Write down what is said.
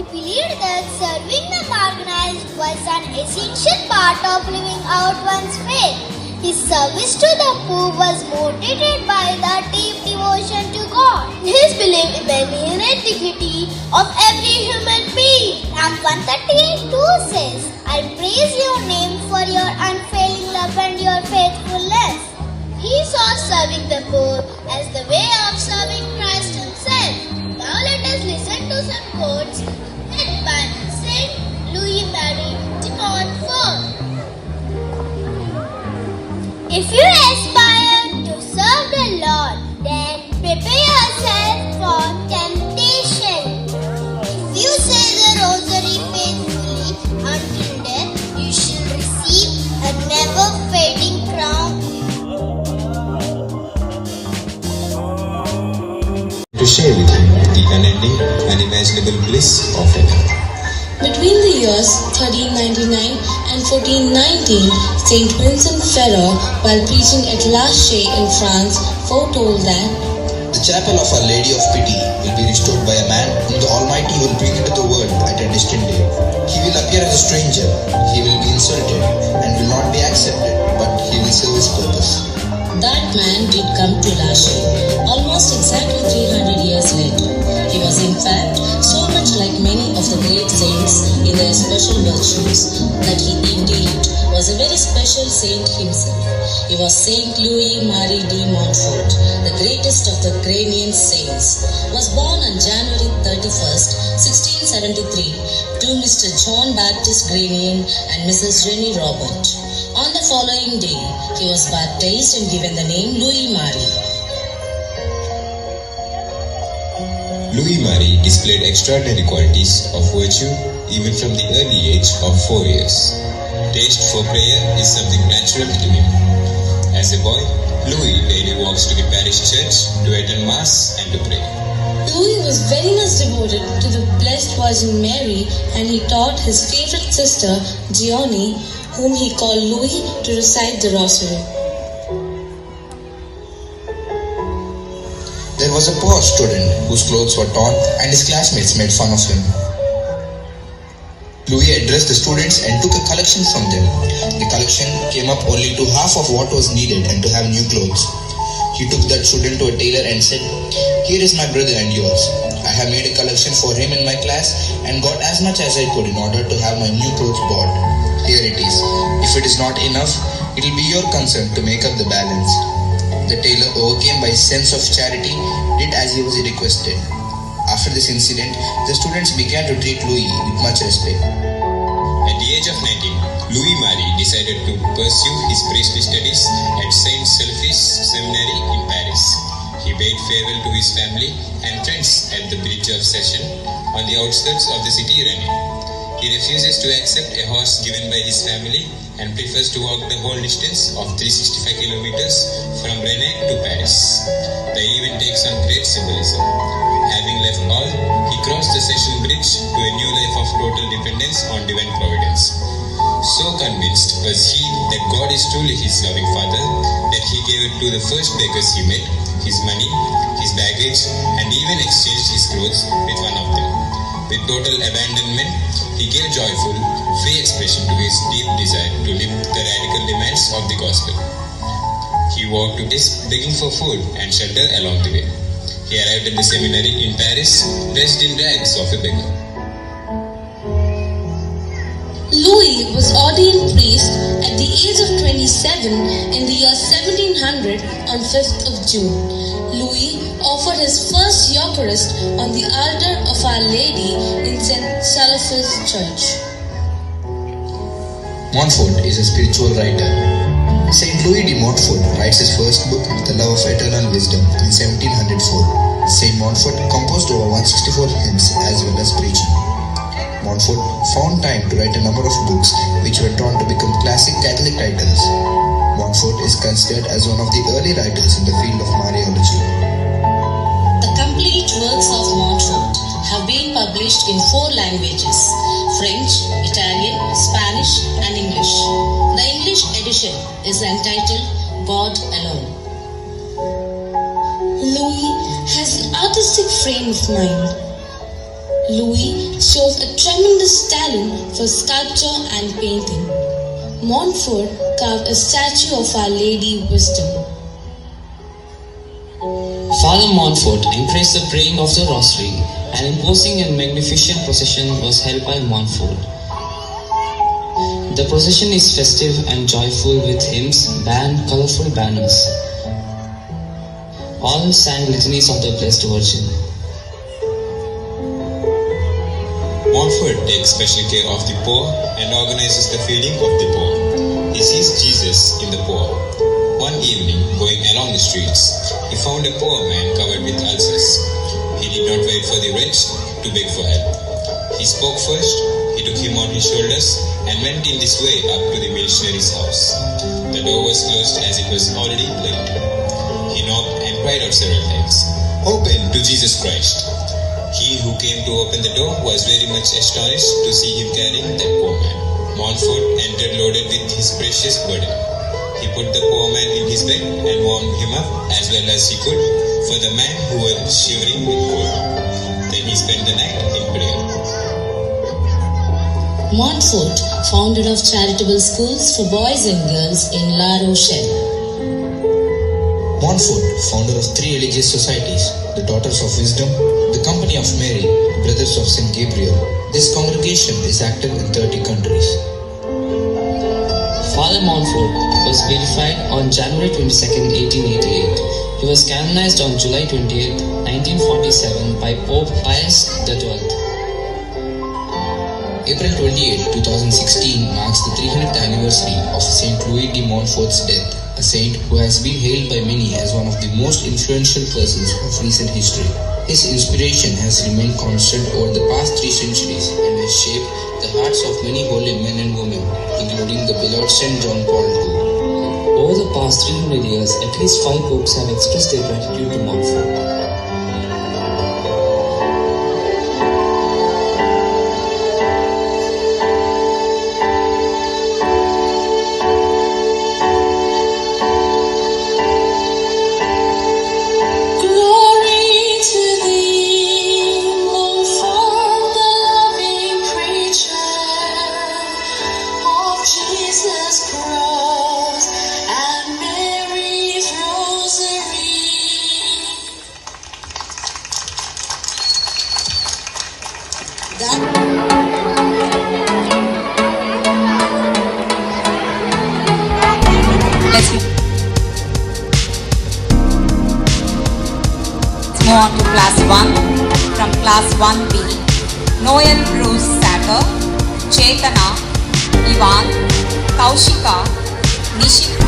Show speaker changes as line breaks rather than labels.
He believed that serving the marginalized was an essential part of living out one's faith. His service to the poor was motivated by the deep devotion to God. His belief in the inherent dignity of every human being. Psalm 138:2 says, I praise your name for your unfailing love and your faithfulness. He saw serving the poor as the way of serving Christ himself. Now let us listen to some quotes read by Saint Louis Marie de Montfort. If you aspire to serve the Lord, then prepare yourself for temptation. If you say the rosary faithfully until death, you shall receive a never-fading crown.
To share with you the unending, unimaginable bliss of heaven.
Between the years 1399 and 1419, Saint Vincent Ferrer, while preaching at La Chaise in France, foretold that
the chapel of Our Lady of Pity will be restored by a man whom the Almighty will bring into the world at a distant day. He will appear as a stranger, he will be insulted, and will not be accepted, but he will serve his purpose.
that man did come to La Chaise, almost exactly 300 years later. He was in fact so much like many of the great saints in their special virtues that he indeed was a very special saint himself. He was Saint Louis Marie de Montfort, the greatest of the Granian saints. Was born on January 31st, 1673 to Mr. John Baptist Granian and Mrs. Jenny Robert. On the following day, he was baptized and given the name Louis Marie.
Louis Marie displayed extraordinary qualities of virtue even from the early age of 4 years. Taste for prayer is something natural to him. As a boy, Louis daily walks to the parish church to attend Mass and to pray.
Louis was very much devoted to the Blessed Virgin Mary, and he taught his favorite sister, Gioni, whom he called Louis, to recite the Rosary.
There was a poor student whose clothes were torn and his classmates made fun of him. Louis addressed the students and took a collection from them. The collection came up only to half of what was needed and to have new clothes. He took that student to a tailor and said, "Here is my brother and yours. I have made a collection for him in my class and got as much as I could in order to have my new clothes bought. Here it is. If it is not enough, it will be your concern to make up the balance." The tailor, overcome by his sense of charity, did as he was requested. After this incident, the students began to treat Louis with much respect.
At the age of 19, Louis Marie decided to pursue his priestly studies at Saint Sulpice Seminary in Paris. He bade farewell to his family and friends at the Bridge of Session on the outskirts of the city Rennes. He refuses to accept a horse given by his family and prefers to walk the whole distance of 365 kilometers from Rennes to Paris. The event takes on great symbolism. Having left all, he crossed the Session Bridge to a new life of total dependence on divine providence. So convinced was he that God is truly his loving father that he gave to the first beggars he met his money, his baggage, and even exchanged his clothes with one of them. With total abandonment, he gave joyful, free expression to his deep desire to live the radical demands of the gospel. He walked to this begging for food and shelter along the way. He arrived at the seminary in Paris, dressed in rags of a beggar.
Louis was ordained priest at the age of 27 in the year 1700 on 5th of June. Louis offered his first Eucharist on the altar of Our Lady in St. Sulpice Church.
Montfort is a spiritual writer. Saint Louis de Montfort writes his first book, The Love of Eternal Wisdom, in 1704. Saint Montfort composed over 164 hymns as well as preaching. Montfort found time to write a number of books which were drawn to become classic Catholic titles. Montfort is considered as one of the early writers in the field of Mariology.
The complete works of Montfort have been published in 4 languages: French, Italian, Spanish, and English. The English edition is entitled God Alone. Louis has an artistic frame of mind. Louis shows a tremendous talent for sculpture and painting. Montfort carved a statue of Our Lady Wisdom.
Father Montfort encouraged the praying of the Rosary. An imposing and magnificent procession was held by Montfort. The procession is festive and joyful with hymns, band, colorful banners. All sang litanies of the Blessed Virgin.
Montfort takes special care of the poor and organizes the feeding of the poor. He sees Jesus in the poor. One evening, going along the streets, he found a poor man covered with ulcers. He did not wait for the wretch to beg for help. He spoke first, he took him on his shoulders and went in this way up to the missionary's house. The door was closed as it was already late. He knocked and cried out several times, "Open to Jesus Christ." He who came to open the door was very much astonished to see him carrying that poor man. Montfort entered loaded with his precious burden. He put the poor man in his bed and warmed him up as well as he could for the man who was shivering with cold. Then he spent the night in prayer.
Montfort, founder of charitable schools for boys and girls in La Rochelle.
Montfort, founder of 3 religious societies, the Daughters of Wisdom, the Company of Mary, Brothers of St. Gabriel. This congregation is active in 30 countries.
Father Montfort was beatified on January 22, 1888. He was canonized on July 28, 1947 by Pope Pius XII.
April 28, 2016 marks the 300th anniversary of Saint Louis de Montfort's death, a saint who has been hailed by many as one of the most influential persons of recent history. His inspiration has remained constant over the past 3 centuries and has shaped the hearts of many holy men and women, including the beloved Saint John Paul II.
Over the past 300 years, at least 5 popes have expressed their gratitude to Montfort.
On to class 1. From class 1B, Noel Bruce Satter, Chetana, Ivan, Kaushika, Nishita.